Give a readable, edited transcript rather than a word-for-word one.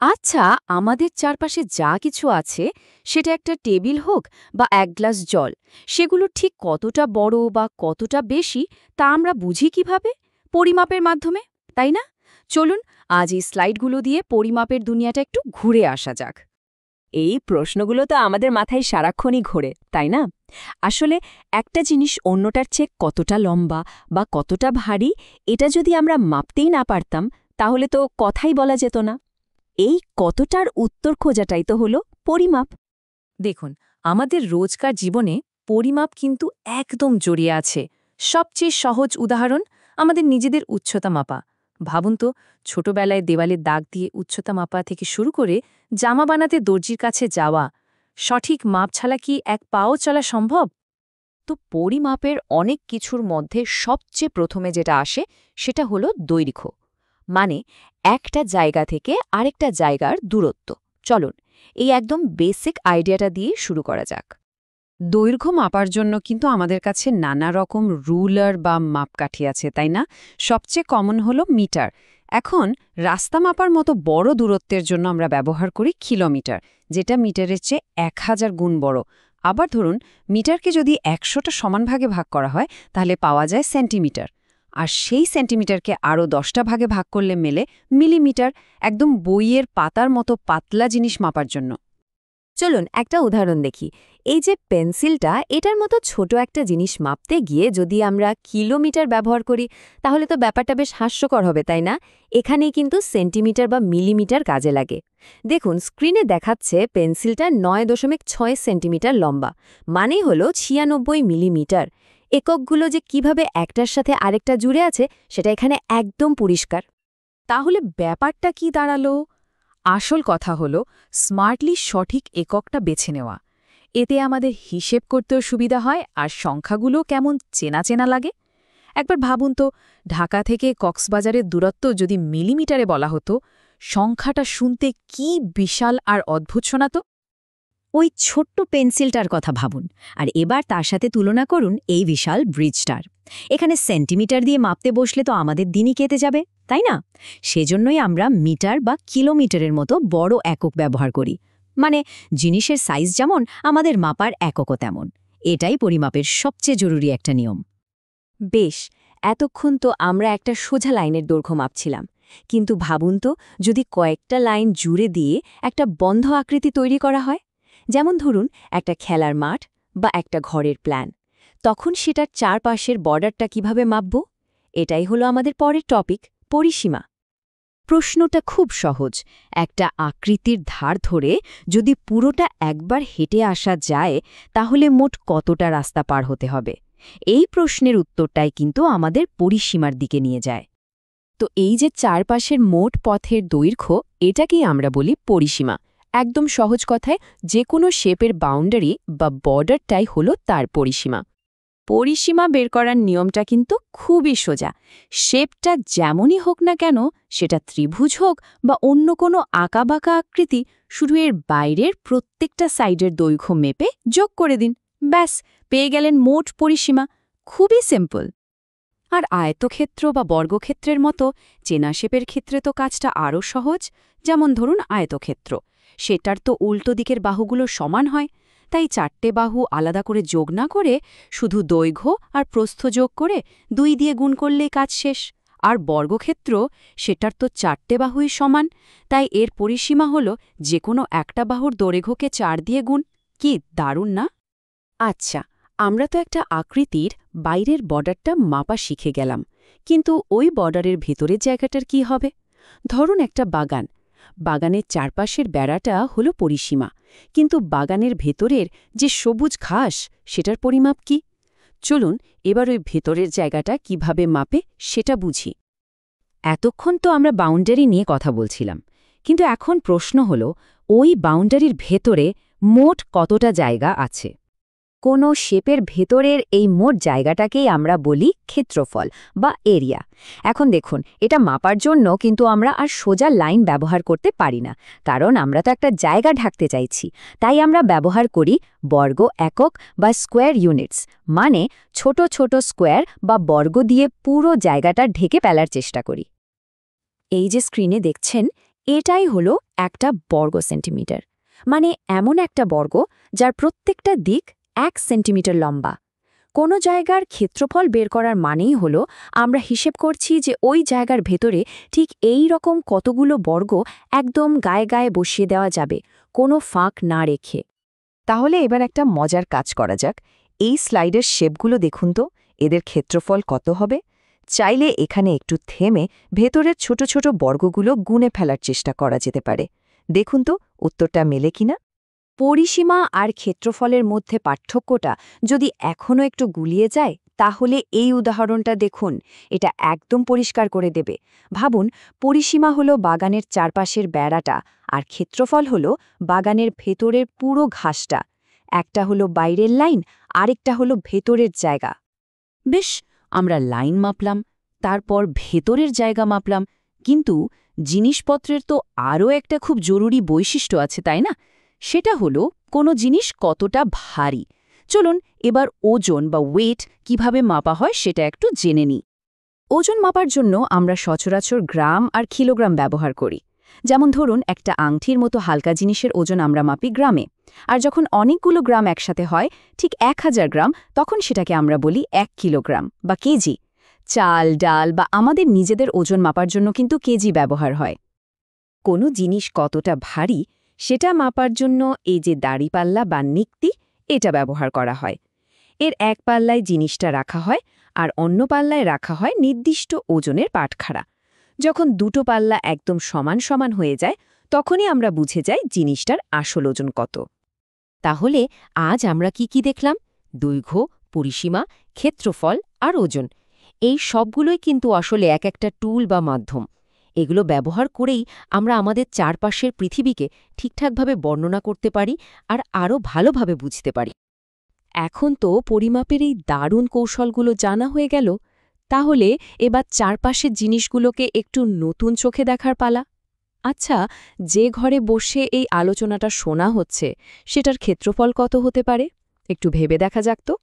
আচ্ছা, আমাদের চারপাশে যা কিছু আছে সেটা একটা টেবিল হোক বা এক গ্লাস জল, সেগুলো ঠিক কতটা বড় বা কতটা বেশি তা আমরা বুঝি কিভাবে? পরিমাপের মাধ্যমে, তাই না? চলুন আজ এই স্লাইডগুলো দিয়ে পরিমাপের দুনিয়াটা একটু ঘুরে আসা যাক। এই প্রশ্নগুলো তো আমাদের মাথায় সারাক্ষণই ঘোরে, তাই না? আসলে একটা জিনিস অন্যটার চেয়ে কতটা লম্বা বা কতটা ভারী, এটা যদি আমরা মাপতেই না পারতাম, তাহলে তো কথাই বলা যেত না। এই কতটার উত্তর খোঁজাটাই তো হলো পরিমাপ। দেখুন, আমাদের রোজকার জীবনে পরিমাপ কিন্তু একদম জড়িয়ে আছে। সবচেয়ে সহজ উদাহরণ আমাদের নিজেদের উচ্চতা মাপা। ভাবুন তো, ছোটবেলায় দেওয়ালে দাগ দিয়ে উচ্চতা মাপা থেকে শুরু করে জামা বানাতে দর্জির কাছে যাওয়া, সঠিক মাপ ছাড়া কি এক পাও চলা সম্ভব? তো পরিমাপের অনেক কিছুর মধ্যে সবচেয়ে প্রথমে যেটা আসে সেটা হলো দৈর্ঘ্য, মানে একটা জায়গা থেকে আরেকটা জায়গার দূরত্ব। চলুন এই একদম বেসিক আইডিয়াটা দিয়ে শুরু করা যাক। দৈর্ঘ্য মাপার জন্য কিন্তু আমাদের কাছে নানা রকম রুলার বা মাপকাঠি আছে, তাই না? সবচেয়ে কমন হলো মিটার। এখন রাস্তা মাপার মতো বড় দূরত্বের জন্য আমরা ব্যবহার করি কিলোমিটার, যেটা মিটারের চেয়ে 1000 গুণ বড়। আবার ধরুন, মিটারকে যদি 100টা সমান ভাগে ভাগ করা হয় তাহলে পাওয়া যায় সেন্টিমিটার। আর সেই সেন্টিমিটারকে আরও 10টা ভাগে ভাগ করলে মেলে মিলিমিটার, একদম বইয়ের পাতার মতো পাতলা জিনিস মাপার জন্য। চলুন একটা উদাহরণ দেখি। এই যে পেন্সিলটা, এটার মতো ছোট একটা জিনিস মাপতে গিয়ে যদি আমরা কিলোমিটার ব্যবহার করি তাহলে তো ব্যাপারটা বেশ হাস্যকর হবে, তাই না? এখানেই কিন্তু সেন্টিমিটার বা মিলিমিটার কাজে লাগে। দেখুন, স্ক্রিনে দেখাচ্ছে পেন্সিলটা 9.6 সেন্টিমিটার লম্বা, মানেই হলো 96 মিলিমিটার। এককগুলো যে কিভাবে একটার সাথে আরেকটা জুড়ে আছে সেটা এখানে একদম পরিষ্কার। তাহলে ব্যাপারটা কি দাঁড়ালো? আসল কথা হলো স্মার্টলি সঠিক এককটা বেছে নেওয়া। এতে আমাদের হিসেব করতেও সুবিধা হয় আর সংখ্যাগুলো কেমন চেনা চেনা লাগে। একবার ভাবুন তো, ঢাকা থেকে কক্সবাজারের দূরত্ব যদি মিলিমিটারে বলা হতো, সংখ্যাটা শুনতে কি বিশাল আর অদ্ভুত শোনাতো। ওই ছোট্ট পেন্সিলটার কথা ভাবুন, আর এবার তার সাথে তুলনা করুন এই বিশাল ব্রিজটার। এখানে সেন্টিমিটার দিয়ে মাপতে বসলে তো আমাদের দিনই কেটে যাবে, তাই না? সেজন্যই আমরা মিটার বা কিলোমিটারের মতো বড় একক ব্যবহার করি। মানে জিনিসের সাইজ যেমন, আমাদের মাপার এককও তেমন। এটাই পরিমাপের সবচেয়ে জরুরি একটা নিয়ম। বেশ, এতক্ষণ তো আমরা একটা সোজা লাইনের দৈর্ঘ্য মাপছিলাম, কিন্তু ভাবুন তো, যদি কয়েকটা লাইন জুড়ে দিয়ে একটা বন্ধ আকৃতি তৈরি করা হয়, যেমন ধরুন একটা খেলার মাঠ বা একটা ঘরের প্ল্যান, তখন সেটার চারপাশের বর্ডারটা কিভাবে মাপব? এটাই হলো আমাদের পরের টপিক, পরিসীমা। প্রশ্নটা খুব সহজ। একটা আকৃতির ধার ধরে যদি পুরোটা একবার হেঁটে আসা যায়, তাহলে মোট কতটা রাস্তা পার হতে হবে? এই প্রশ্নের উত্তরটাই কিন্তু আমাদের পরিসীমার দিকে নিয়ে যায়। তো এই যে চারপাশের মোট পথের দৈর্ঘ্য, এটাকেই আমরা বলি পরিসীমা। একদম সহজ কথায়, যে কোনো শেপের বাউন্ডারি বা বর্ডারটাই হলো তার পরিসীমা। পরিসীমা বের করার নিয়মটা কিন্তু খুবই সোজা। শেপটা যেমনই হোক না কেন, সেটা ত্রিভুজ হোক বা অন্য কোনো আঁকাবাঁকা আকৃতি, শুধু এর বাইরের প্রত্যেকটা সাইডের দৈর্ঘ্য মেপে যোগ করে দিন। ব্যাস, পেয়ে গেলেন মোট পরিসীমা। খুবই সিম্পল। আর আয়তক্ষেত্র বা বর্গক্ষেত্রের মতো চেনা শেপের ক্ষেত্রে তো কাজটা আরও সহজ। যেমন ধরুন আয়তক্ষেত্র, সেটার তো উল্টো দিকের বাহুগুলো সমান হয়, তাই 4টে বাহু আলাদা করে যোগ না করে শুধু দৈর্ঘ্য আর প্রস্থ যোগ করে 2 দিয়ে গুণ করলেই কাজ শেষ। আর বর্গক্ষেত্র, সেটার তো 4টে বাহুই সমান, তাই এর পরিসীমা হল যে কোনো একটা বাহুর দৈর্ঘ্যকে 4 দিয়ে গুণ। কি দারুণ না? আচ্ছা, আমরা তো একটা আকৃতির বাইরের বর্ডারটা মাপা শিখে গেলাম, কিন্তু ওই বর্ডারের ভেতরের জায়গাটার কি হবে? ধরুন একটা বাগান। বাগানের চারপাশের বেড়াটা হলো পরিসীমা, কিন্তু বাগানের ভেতরের যে সবুজ ঘাস, সেটার পরিমাপ কি? চলুন এবার ওই ভেতরের জায়গাটা কিভাবে মাপে সেটা বুঝি। এতক্ষণ তো আমরা বাউন্ডারি নিয়ে কথা বলছিলাম, কিন্তু এখন প্রশ্ন হলো, ওই বাউন্ডারির ভেতরে মোট কতটা জায়গা আছে? কোনো শেপের ভেতরের এই মোট জায়গাটাকেই আমরা বলি ক্ষেত্রফল বা এরিয়া। এখন দেখুন, এটা মাপার জন্য কিন্তু আমরা আর সোজা লাইন ব্যবহার করতে পারি না, কারণ আমরা তো একটা জায়গা ঢাকতে চাইছি। তাই আমরা ব্যবহার করি বর্গ একক বা স্কোয়ার ইউনিটস, মানে ছোট ছোট স্কোয়ার বা বর্গ দিয়ে পুরো জায়গাটা ঢেকে ফেলার চেষ্টা করি। এই যে স্ক্রিনে দেখছেন, এটাই হলো একটা বর্গ সেন্টিমিটার, মানে এমন একটা বর্গ যার প্রত্যেকটা দিক 1 সেন্টিমিটার লম্বা। কোনো জায়গার ক্ষেত্রফল বের করার মানেই হলো আমরা হিসেব করছি যে ওই জায়গার ভেতরে ঠিক এই রকম কতগুলো বর্গ একদম গায়ে গায়ে বসিয়ে দেওয়া যাবে, কোনো ফাঁক না রেখে। তাহলে এবার একটা মজার কাজ করা যাক। এই স্লাইডের শেপগুলো দেখুন তো, এদের ক্ষেত্রফল কত হবে। চাইলে এখানে একটু থেমে ভেতরের ছোট ছোট বর্গগুলো গুণে ফেলার চেষ্টা করা যেতে পারে। দেখুন তো উত্তরটা মেলে কিনা। পরিসীমা আর ক্ষেত্রফলের মধ্যে পার্থক্যটা যদি এখনও একটু গুলিয়ে যায়, তাহলে এই উদাহরণটা দেখুন, এটা একদম পরিষ্কার করে দেবে। ভাবুন, পরিসীমা হলো বাগানের চারপাশের বেড়াটা, আর ক্ষেত্রফল হলো বাগানের ভেতরের পুরো ঘাসটা। একটা হলো বাইরের লাইন, আরেকটা হলো ভেতরের জায়গা। বেশ, আমরা লাইন মাপলাম, তারপর ভেতরের জায়গা মাপলাম, কিন্তু জিনিসপত্রের তো আরও একটা খুব জরুরি বৈশিষ্ট্য আছে, তাই না? সেটা হলো কোনো জিনিস কতটা ভারী। চলুন এবার ওজন বা ওয়েট কিভাবে মাপা হয় সেটা একটু জেনে নিই। ওজন মাপার জন্য আমরা সচরাচর গ্রাম আর কিলোগ্রাম ব্যবহার করি। যেমন ধরুন, একটা আংটির মতো হালকা জিনিসের ওজন আমরা মাপি গ্রামে, আর যখন অনেকগুলো গ্রাম একসাথে হয়, ঠিক 1000 গ্রাম, তখন সেটাকে আমরা বলি 1 কিলোগ্রাম বা কেজি। চাল, ডাল বা আমাদের নিজেদের ওজন মাপার জন্য কিন্তু কেজি ব্যবহার হয়। কোনো জিনিস কতটা ভারী সেটা মাপার জন্য এই যে দাঁড়িপাল্লা বা নিক্তি, এটা ব্যবহার করা হয়। এর এক পাল্লায় জিনিসটা রাখা হয় আর অন্য পাল্লায় রাখা হয় নির্দিষ্ট ওজনের পাটখারা। যখন দুটো পাল্লা একদম সমান সমান হয়ে যায়, তখনই আমরা বুঝে যাই জিনিসটার আসল ওজন কত। তাহলে আজ আমরা কি দেখলাম? দৈর্ঘ্য, পরিসীমা, ক্ষেত্রফল আর ওজন, এই সবগুলোই কিন্তু আসলে এক একটা টুল বা মাধ্যম। এগুলো ব্যবহার করেই আমরা আমাদের চারপাশের পৃথিবীকে ঠিকঠাকভাবে বর্ণনা করতে পারি আর আরও ভালোভাবে বুঝতে পারি। এখন তো পরিমাপের এই দারুণ কৌশলগুলো জানা হয়ে গেল, তাহলে এবার চারপাশের জিনিসগুলোকে একটু নতুন চোখে দেখার পালা। আচ্ছা, যে ঘরে বসে এই আলোচনাটা শোনা হচ্ছে, সেটার ক্ষেত্রফল কত হতে পারে? একটু ভেবে দেখা যাক তো।